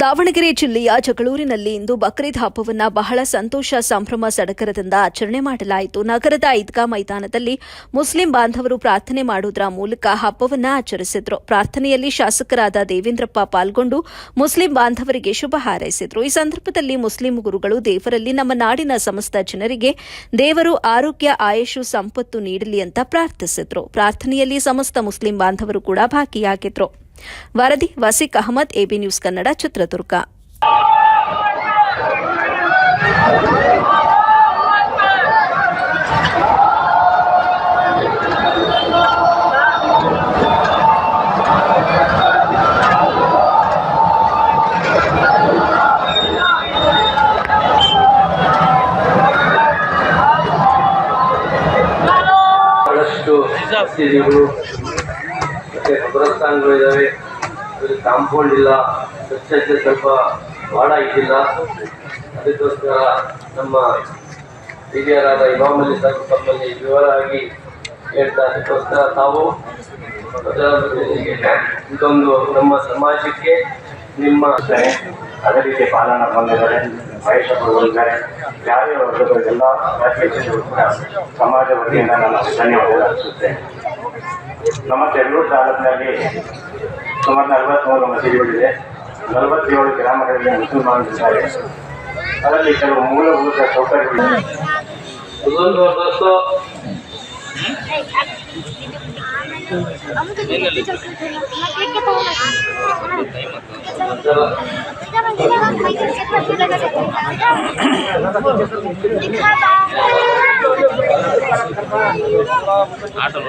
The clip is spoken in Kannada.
ದಾವಣಗೆರೆ ಜಿಲ್ಲೆಯ ಜಗಳೂರಿನಲ್ಲಿ ಇಂದು ಬಕ್ರೀದ್ ಹಬ್ಬವನ್ನು ಬಹಳ ಸಂತೋಷ ಸಂಭ್ರಮ ಸಡಗರದಿಂದ ಆಚರಣೆ ಮಾಡಲಾಯಿತು. ನಗರದ ಈದ್ಗಾ ಮೈದಾನದಲ್ಲಿ ಮುಸ್ಲಿಂ ಬಾಂಧವರು ಪ್ರಾರ್ಥನೆ ಮಾಡುವುದರ ಮೂಲಕ ಹಬ್ಬವನ್ನು ಆಚರಿಸಿದರು. ಪ್ರಾರ್ಥನೆಯಲ್ಲಿ ಶಾಸಕರಾದ ದೇವೇಂದ್ರಪ್ಪ ಪಾಲ್ಗೊಂಡು ಮುಸ್ಲಿಂ ಬಾಂಧವರಿಗೆ ಶುಭ ಹಾರೈಸಿದರು. ಈ ಸಂದರ್ಭದಲ್ಲಿ ಮುಸ್ಲಿಂ ಗುರುಗಳು ದೇವರಲ್ಲಿ ನಮ್ಮ ನಾಡಿನ ಸಮಸ್ತ ಜನರಿಗೆ ದೇವರು ಆರೋಗ್ಯ, ಆಯುಷು, ಸಂಪತ್ತು ನೀಡಲಿ ಅಂತ ಪ್ರಾರ್ಥಿಸಿದರು. ಪ್ರಾರ್ಥನೆಯಲ್ಲಿ ಸಮಸ್ತ ಮುಸ್ಲಿಂ ಬಾಂಧವರು ಕೂಡ ಭಾಗಿಯಾಗಿದ್ದರು. ವರದಿ ವಸೀಕ್ ಅಹಮದ್, ಎಬಿ ನ್ಯೂಸ್ ಕನ್ನಡ, ಚಿತ್ರದುರ್ಗ. ಮತ್ತೆ ಕಬ್ರಸ್ತಾನ್ಗಳು ಇದ್ದಾವೆ. ಕಾಂಪೌಂಡ್ ಇಲ್ಲ, ಸ್ವಚ್ಛತೆ ಸ್ವಲ್ಪ ಭಾಳ ಇದ್ದಿಲ್ಲ. ಅದಕ್ಕೋಸ್ಕರ ನಮ್ಮ ಹಿರಿಯರಾದ ಇಮಾಮಲ್ಲಿ ಸಾಹೇಬ್ ತಮ್ಮಲ್ಲಿ ವಿವರವಾಗಿ ಹೇಳ್ತಾ, ಅದಕ್ಕೋಸ್ಕರ ತಾವು ಇದೊಂದು ನಮ್ಮ ಸಮಾಜಕ್ಕೆ ನಿಮ್ಮ ಅದೇ ರೀತಿ ಪಾಲನಾ ಬಂದಿದ್ದಾರೆ, ವಯಸ್ಸರಿದ್ದಾರೆ, ಯಾರೇ ವರ್ಗದವರಿಗೆಲ್ಲ ರಾಜ್ಯಗಳು ಕೂಡ ಸಮಾಜ ವತಿಯಿಂದ ನಾನು ಧನ್ಯವಾದ ಅರ್ಪಿಸುತ್ತೇನೆ. ನಮ್ಮ ಜಗಳೂರು ತಾಲೂಕಿನಲ್ಲಿ ಸುಮಾರು 43 ಮಸೀದಿಗಳಿದೆ. 47 ಗ್ರಾಮಗಳಲ್ಲಿ ಮುಸಲ್ಮಾನರಿದ್ದಾರೆ. ಅದರಲ್ಲಿ ಕೆಲವು ಮೂಲಭೂತ ಸೌಕರ್ಯಗಳಿವೆ. ಆಟೋ